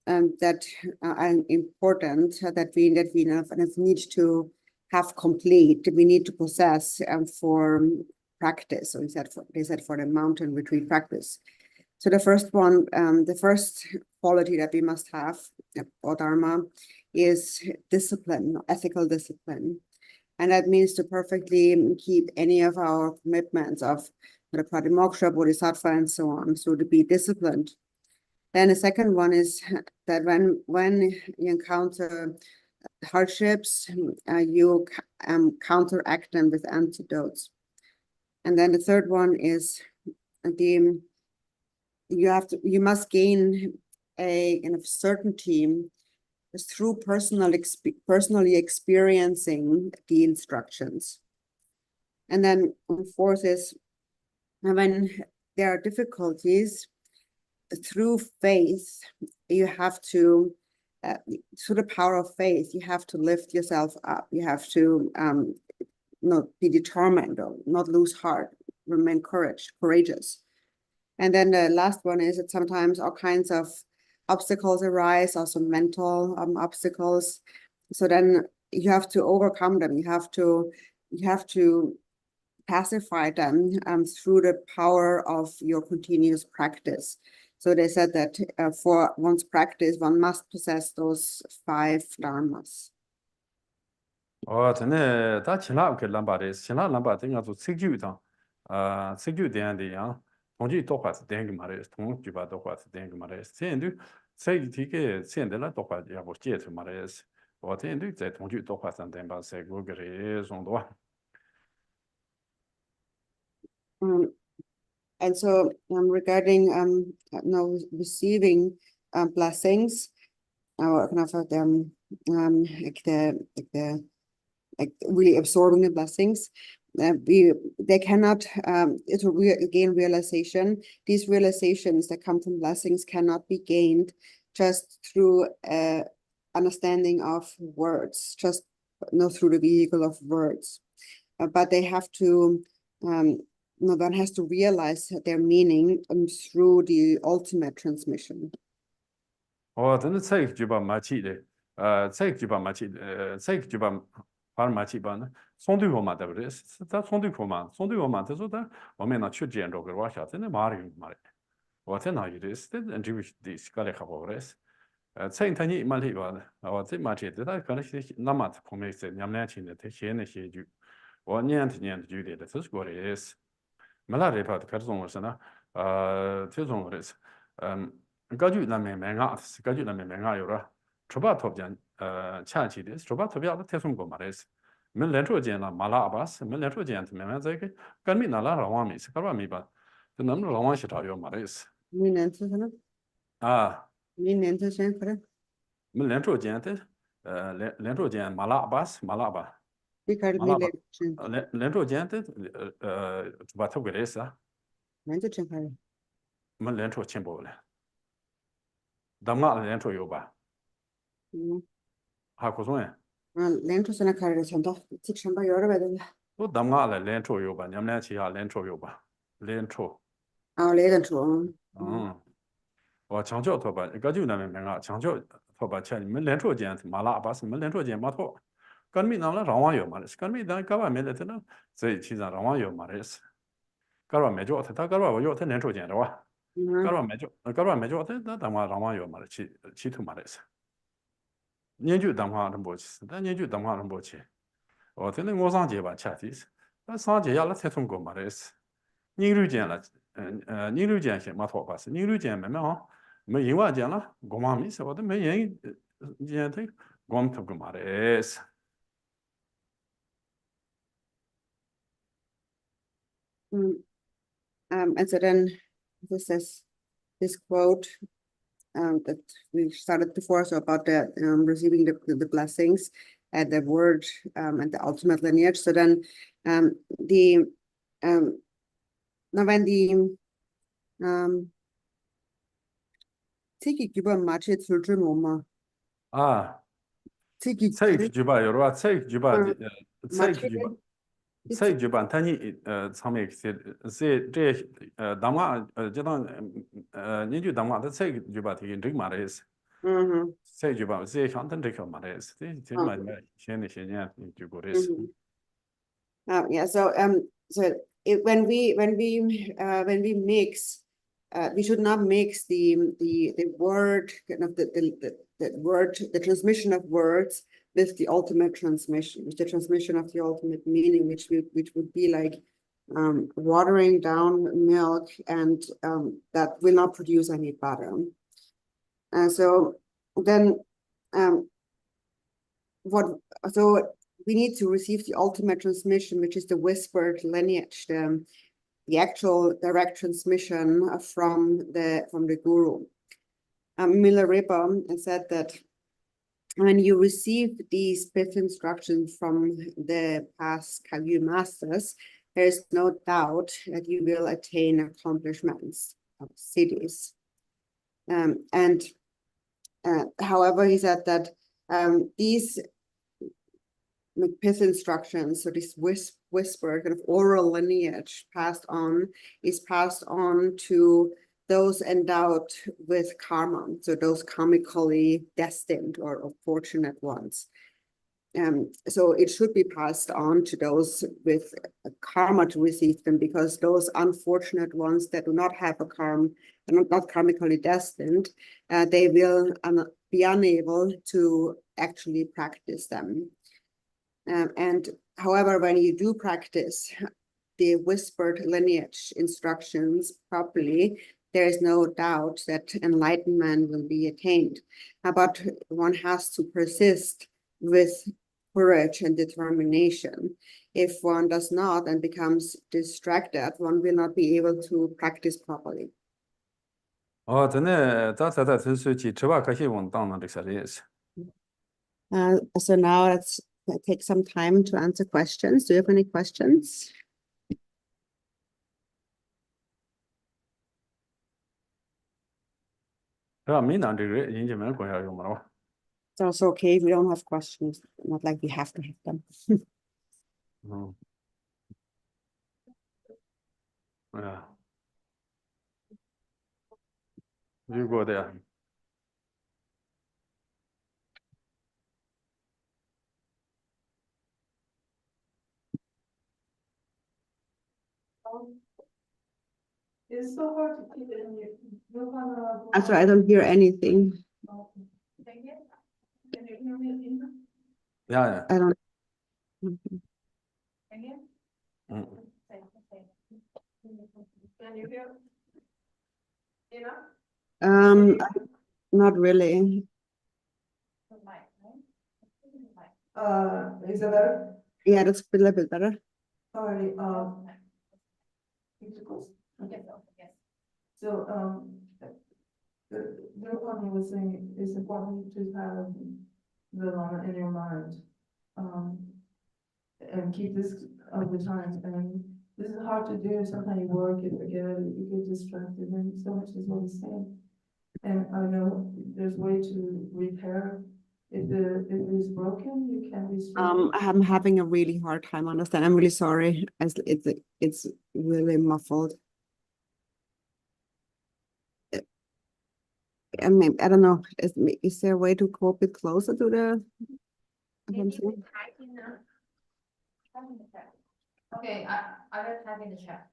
that are important that we need to have complete. We need to possess for practice. So they said for the mountain retreat practice. So the first one, the first quality that we must have, or dharma, is discipline, ethical discipline. And that means to perfectly keep any of our commitments of Pratimoksha, Bodhisattva, and so on. So to be disciplined. Then the second one is that when you encounter hardships, you counteract them with antidotes. And then the third one is you must gain a kind of certainty through personally experiencing the instructions. And then fourth is when there are difficulties, through faith, you have to, through the power of faith, you have to lift yourself up. You have to not be determined or not lose heart, remain courageous. And then the last one is that sometimes all kinds of obstacles arise, also mental obstacles. So then you have to overcome them. You have to pacify them through the power of your continuous practice. So they said that for one's practice, one must possess those 5 dharmas. 전에 다 지나 그 람바데 지나 람바 등가 또 색주다 색주 대한데야 동지 똑같이 된게 말이에요. 동주바 똑같이 된게 말이에요. 센도 색이게 센데라 똑같이 하고 제트 말이에요. 어ten도 제 동주 똑같이 된 바세 그거를 정도. And so regarding now receiving blessings, or kind of like really absorbing the blessings, they cannot gain realization. These realizations that come from blessings cannot be gained just through understanding of words, just through the vehicle of words, but they have to one has to realize their meaning through the ultimate transmission. 저는 책 주바 마치데 책 주바 마치 책 주바 발 마치바는 송두고마다 그랬어. 다 송두고마한테서다 오면나 추지엔로 그러셔서는 말이. 어때나 이랬을 때 인디비디 스카레 하고 그랬어. 책탄이 말이봐. 어때 마치데다 그렇게 남아트 포메스 냠내친데 대신에 시주. 원년한테 주되다 그래서 그랬어. 말아래봐 그래서는 최종으로서 가주라면 맹아 가주라면 맹아요라 초바톱전 차치데 초바톱이야 태송고 말했어 밀렌초제나 말아바스 밀렌초제한테 매매자게 간미나라 라와미스 가바미바 그놈 라와시타요 말했어 민엔트는 민엔트는 그래 밀렌초제한테 렌초제한 말아바스 말아바 비카르 렌초제한테 초바톱 그랬어 렌초chen kare 렌초 첨보래 담가 렌초 요바 하고서에 렌초스나 kare 전다 직선바 여러 배들 또 담가 렌초 요바 냠내치야 렌초 요바 렌초 레렌초 와 장조 토바 가주나면 내가 장조 토바 차니면 렌초 제한테 말아바스 렌초 제 마토 간미나라 라와요 말스 간미다 가바 메데트나 제 치자 라와요 말스 가바 메조 타 가바 와요 타 렌초 제라와 가바 메조 타 담가 라와요 말치 치투 말스 년주 담화는 뭐지 다 년주 담화는 뭐지 어때는 오상제바 차티스 다 상제야라 태통고 말스 니르젠라 니르젠 마토 바스 니르젠 메메 뭐 이와잖아 고마미스 어때 매 얘한테 곰토고 말스 and so then this quote that we started before, so about the receiving the blessings and the word and the ultimate lineage. So then now when the tiki juba machi through moma tiki 책 주바 여러 책 주바 책 machi 주바 책 주바 단위 참에 제 담아 저런 년주 담아도 책 주바 되게 되게 말해서 책 주바 제 한테 되게 말해서 제 말에 신의 신의 주고래서 yeah, so when we mix, we should not mix the word, kind of the word, the transmission of words with the ultimate transmission, with the transmission of the ultimate meaning, which would be like watering down milk, and that will not produce any butter. And so then so we need to receive the ultimate transmission, which is the whispered lineage, the actual direct transmission from the guru. Milarepa said that when you receive these fifth instructions from the past Kagyu masters, there is no doubt that you will attain accomplishments of cities. However, he said that these fifth instructions, so this whispered kind of oral lineage is passed on to those endowed with karma, so those karmically destined or fortunate ones. So it should be passed on to those with karma to receive them, because those unfortunate ones that do not have a karma, not karmically destined, they will be unable to actually practice them. And however, when you do practice the whispered lineage instructions properly, there is no doubt that enlightenment will be attained. But one has to persist with courage and determination. If one does not and becomes distracted, one will not be able to practice properly. So now let's take some time to answer questions. Do you have any questions? It's also okay if we don't have questions, not like we have to have them. Yeah. You go there. It's so hard to keep it in your. I'm sorry, I don't hear anything. Can you hear me? Yeah, I don't. Again? yeah. Can you hear? Not really. Is it better? Yeah, that's a little bit better. Alright, so, the one was saying it's important to have the Lama in your mind, and keep this all the time, and this is hard to do. Sometimes you work, you forget, you get distracted, and so much is what he's saying. And I know there's way to repair. If it is broken, you can restore. I'm having a really hard time understanding. I'm really sorry, as it's really muffled. I mean, I don't know. Is there a way to go a bit closer to the? Okay, I will type in the chat.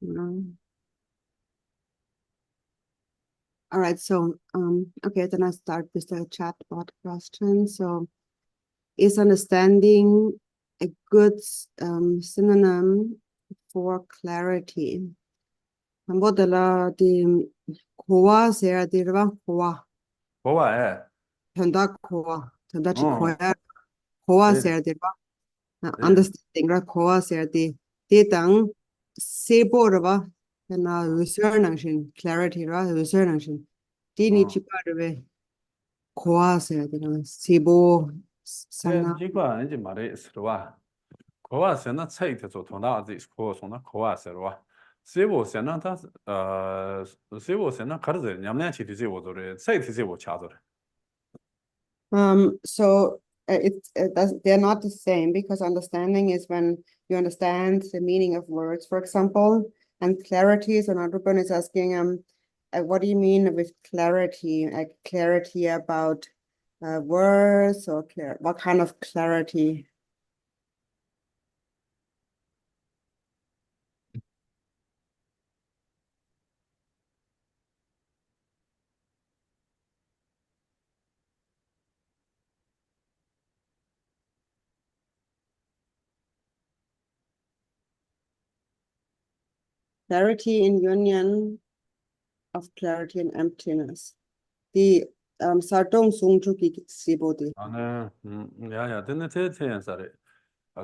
No. All right, so okay, then I start with the chatbot question. So, is understanding a good synonym for clarity? 뭐들라 디 고와 세야 디르바 고와 현다 고와 현다치 고야 고와 세야 디르바 understanding ra 고와 세야 디 디당 세보르바 나 의설낭신 clarity ra 의설낭신 디니치 빠르베 고와 세야 디나 세보 상나 이거 이제 말해 있어와. 고아세나 차이트서 돈나지 고소나 고아세와. 세보세나 다 세보세나 가르제 냠냥치 디제보도레 차이트제보 차도레. So they're not the same, because understanding is when you understand the meaning of words, for example, And clarity, so Nadrupan is asking, what do you mean with clarity? Like clarity about words or what kind of clarity? Clarity in union of clarity and emptiness. The sartong sung chuki sibodi. 아네 야야 근데 대체연사래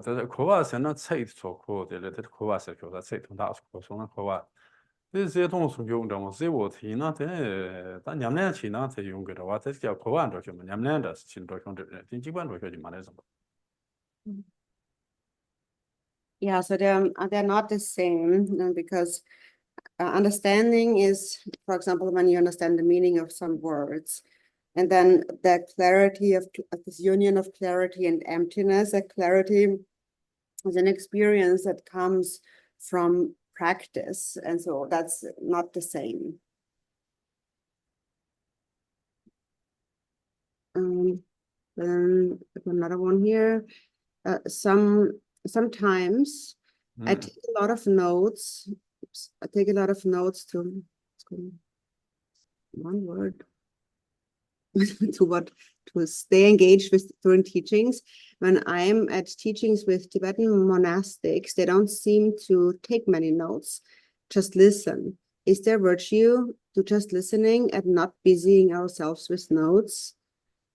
저 코와서는 차이 좋고 되게 코와서 교사 차이 통다 소소는 코와这些东西用着我是我提那的但娘俩起那才用个的话这叫口岸着去嘛娘俩的是请着用的人基本着去嘛那什么 Yeah, so they're not the same because understanding is, for example, when you understand the meaning of some words, and then the clarity of this union of clarity and emptiness. That clarity is an experience that comes from practice, and so that's not the same. Then another one here. Sometimes I take a lot of notes. Oops, I take a lot of notes to one word to stay engaged with during teachings. When I'm at teachings with Tibetan monastics, they don't seem to take many notes, just listen. Is there virtue to just listening and not busying ourselves with notes?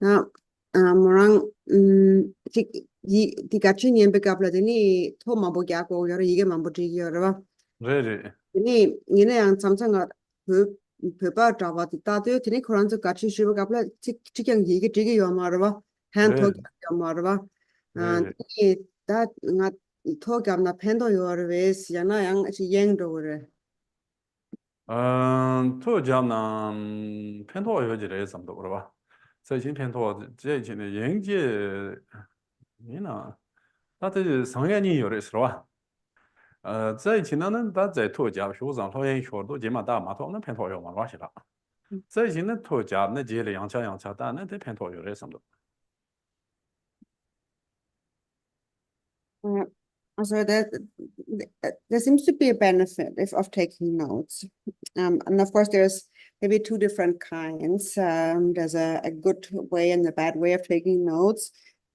Now, 뭐랑 디 같이 연bekabladini 토마 보기하고 여러 이게 만보지 여러 네네 ini yang samsanga pepa trawa ta de tini koran so kachi shiva kapla chikyang yi ge jige yo marwa han to yo marwa ni da nga to gamna pendo yo res yana yang chi yeng do re 都讲呢偏拓有几类什么多了吧最近偏拓这一期的营界你呢那这是商业你有的是吧这一期呢他在拓家学上讨厌学都起码大码头那偏拓有嘛关系了这一期呢拓家那几类洋枪但那这偏拓有的什么多 So there seems to be a benefit of taking notes. And of course, there's maybe two different kinds. There's a good way and a bad way of taking notes.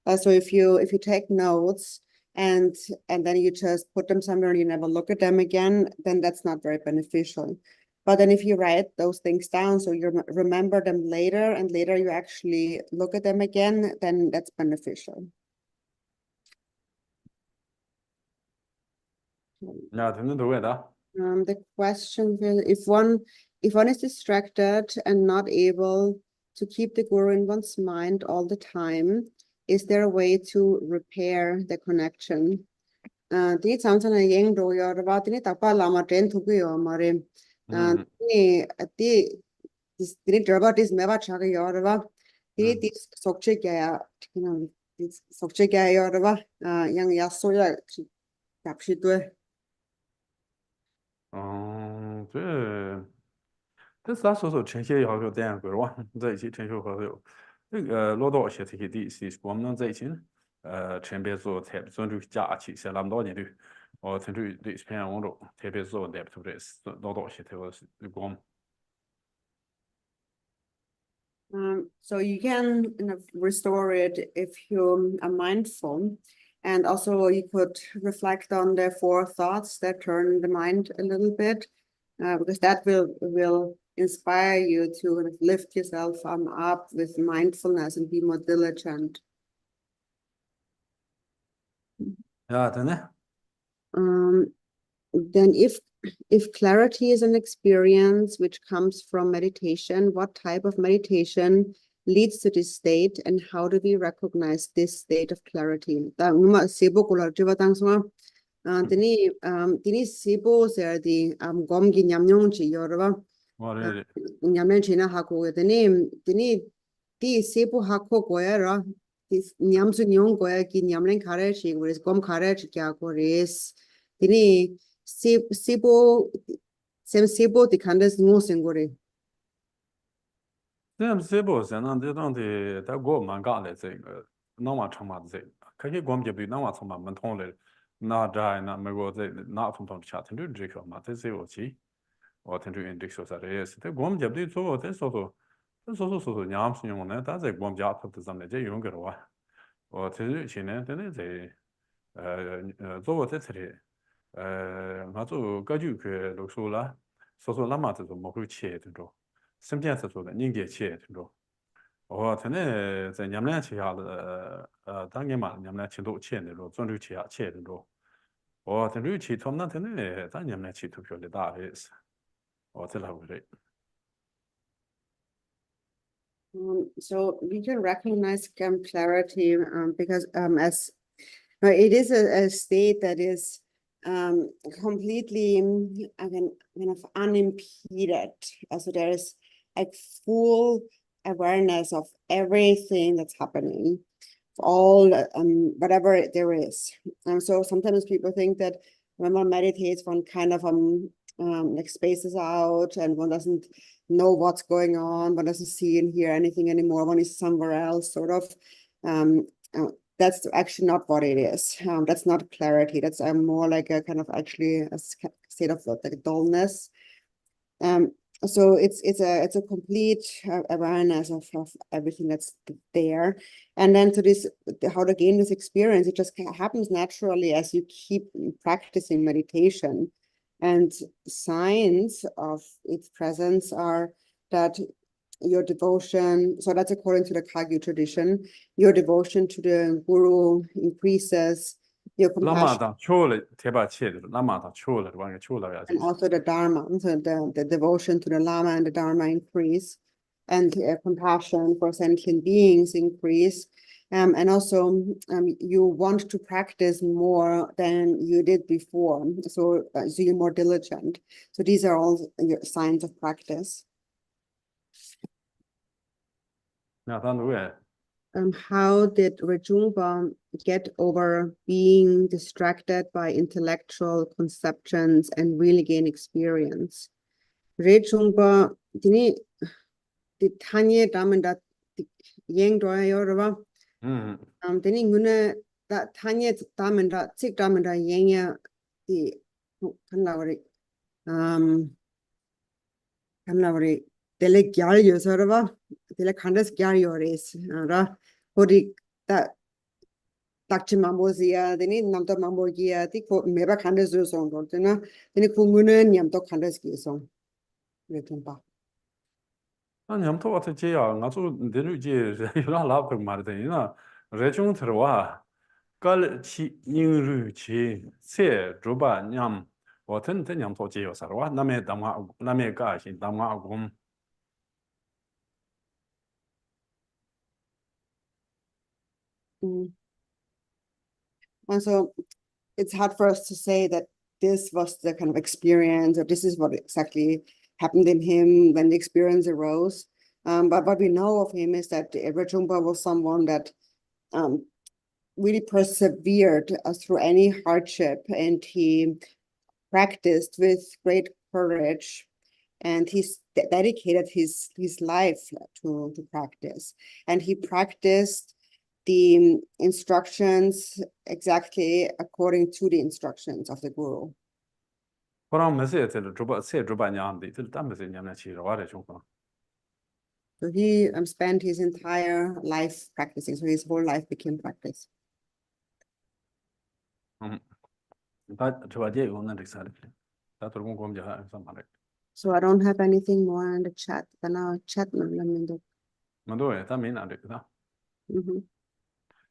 So if you take notes and then you just put them somewhere and you never look at them again, then that's not very beneficial. But then if you write those things down, so you remember them later and later you actually look at them again, then that's beneficial. The question will, if one is distracted and not able to keep the guru in one's mind all the time, is there a way to repair the connection? Di samsana yeng do yo ra tini takpa lama ten thu yo mare. Di draba dis meva chaga yo ra di dis sokche kya dis sokche kya yo ra yang yaso ya kapshi do 这是他说呈现要求这样个哇，在一起呈现好有这个落到些这些地是我们能在一起前边做特别专注假期是那么多年的，我曾经对这篇网络特别做的特别是落到些这个是光。So you can restore it if you are mindful. And also you could reflect on the 4 thoughts that turn the mind a little bit, because that will inspire you to lift yourself up with mindfulness and be more diligent. Yeah, then if clarity is an experience which comes from meditation, what type of meditation leads to this state, and how do we recognize this state of clarity? Tini sibo ser di gom gi nyamnyong chi yorwa nyamnyong chi na hako tini di sibo hako goya ra nyamsu nyong goya ki nyamnyong kare chi gores gom kare chi kya gores tini Sibo di kandes no singori. Them sibos and on the that go man got it thing. No one chama the thing. Can you go and give you no one from my mental? Not die, not me go not from chat and do drink of my tissue. Or tend to index of that is the gom jab did so this also yams on it as a gom job of the Sunday younger one. Or to chin it, then it's a zo tetri. Mazu Gaju Luxula, Soso Lamata to Moku Che to draw. Sometimes to the Ninja Che to draw. Or Tene, the Yamnachi, Dangema, Yamnachi do Chen, the Zondu Chia Che to draw. Or the Ruchi Tom Natane, Danyamnachi to pure the dar is. Or the love it. So we can recognize clarity because as it is a state that is completely kind of unimpeded. So there is like full awareness of everything that's happening, all whatever there is. So sometimes people think that when one meditates, one kind of like spaces out and one doesn't know what's going on, one doesn't see and hear anything anymore, one is somewhere else, sort of. That's actually not what it is. That's not clarity. That's more like a kind of actually a state of like dullness. So it's a complete awareness of everything that's there, and then to this, how to gain this experience, it just happens naturally as you keep practicing meditation. And signs of its presence are that your devotion, so that's according to the Kagyu tradition, your devotion to the Guru increases, your compassion. Lamata Chole, Teba Che, Lamata Chole, one Chola. And also the Dharma, so the devotion to the Lama and the Dharma increase, and compassion for sentient beings increase. And also you want to practice more than you did before. So you're more diligent. So these are all your signs of practice. How did Rajungpa get over being distracted by intellectual conceptions and really gain experience? Rajungpa, dini tanya damanda yang doya yorwa. Dini ngune da tanya damanda tik damanda yenya di kanlawari kanlawari tele gyal yosorwa. Tele khandas gyal yores ra hori da takchi mambosia dini namto mambogia ti ko meba khandas jo song dortena dini kungune nyamto khandas ki song Rajungpa. I'm told to jail, not so the new year, you don't love Martina. Regime Terwa, Gal Chi Ning Ruchi, Se, Juba Yam, or Ten Yam to jail, Sarwa, Name Dama, Name Gash in Dama Gum. And so it's hard for us to say that this was the kind of experience, or this is what exactly happened in him when the experience arose. But what we know of him is that Rajungpa was someone that really persevered through any hardship, and he practiced with great courage, and he's dedicated his life to practice, and he practiced the instructions exactly according to the instructions of the Guru. So he spent his entire life practicing, so his whole life became practice. So I don't have anything more in the chat. Chat.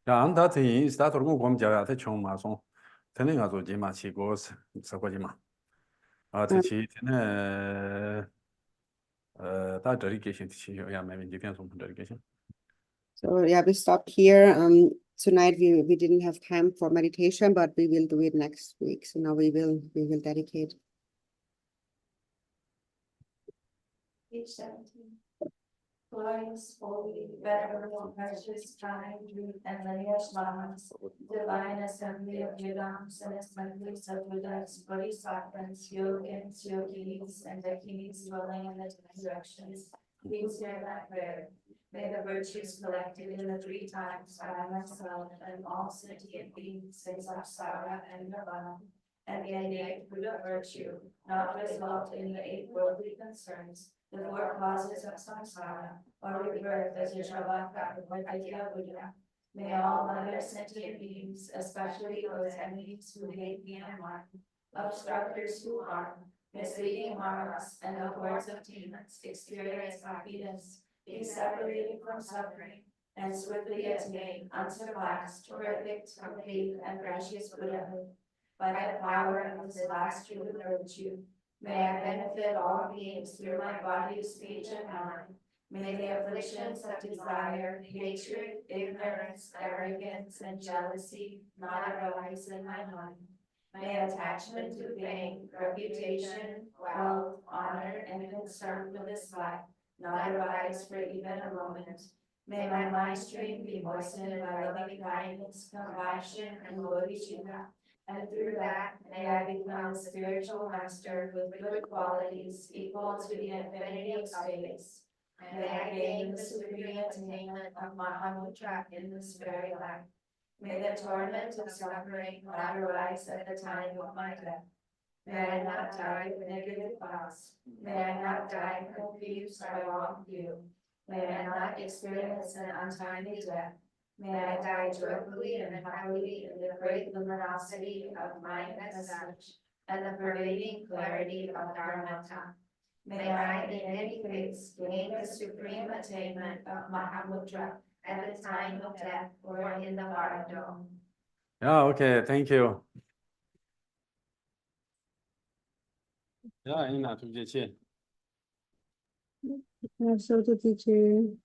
Yeah, and that is that or go Jaya the Chong Mason, telling us what Jima she goes, Sakojima. That dedication to yeah, maybe depends on dedication. So yeah, we stopped here. Tonight we didn't have time for meditation, but we will do it next week. So now we will dedicate. Page 17. glorious, holy, venerable, precious, kind, root, and lineage lamas, divine assembly of Yudams and assemblies of Buddhas, Bodhisattvas, yogins, yogis, and dakinis dwelling in the 10 directions, please hear my prayer. May the virtues collected in the 3 times by myself and all sentient beings in samsara and nirvana, and the innate Buddha virtue, not result in the 8 worldly concerns, the 4 causes of samsara, or rebirth as a Shavaka or Vidya Buddha. May all other sentient beings, especially those enemies who hate me and mine, obstructors who harm, misleading harms, and the hordes of demons experience happiness, be separated from suffering, and swiftly attain unsurpassed, perfect, complete, and precious Buddhahood. By the power of this last true virtue, may I benefit all beings through my body, speech, and mind. May the afflictions of desire, hatred, ignorance, arrogance, and jealousy not arise in my mind. May attachment to fame, reputation, wealth, honor, and concern for this life not arise for even a moment. May my mind stream be moistened by loving kindness, compassion, and bodhicitta, and through that may I become a spiritual master with good qualities equal to the infinity of space. May I gain the supreme attainment of Mahamudra in this very life. May the torment of suffering not arise at the time of my death. May I not die with negative thoughts. May I not die confused by wrong view. May I not experience an untimely death. May I die joyfully and happily in the great luminosity of mind as such, and the pervading clarity of Dharmata. May I, in any case, gain the supreme attainment of Mahamudra at the time of death or in the Maradon. Yeah, okay, thank you. Yeah, Ina, 对不起。 So the teacher.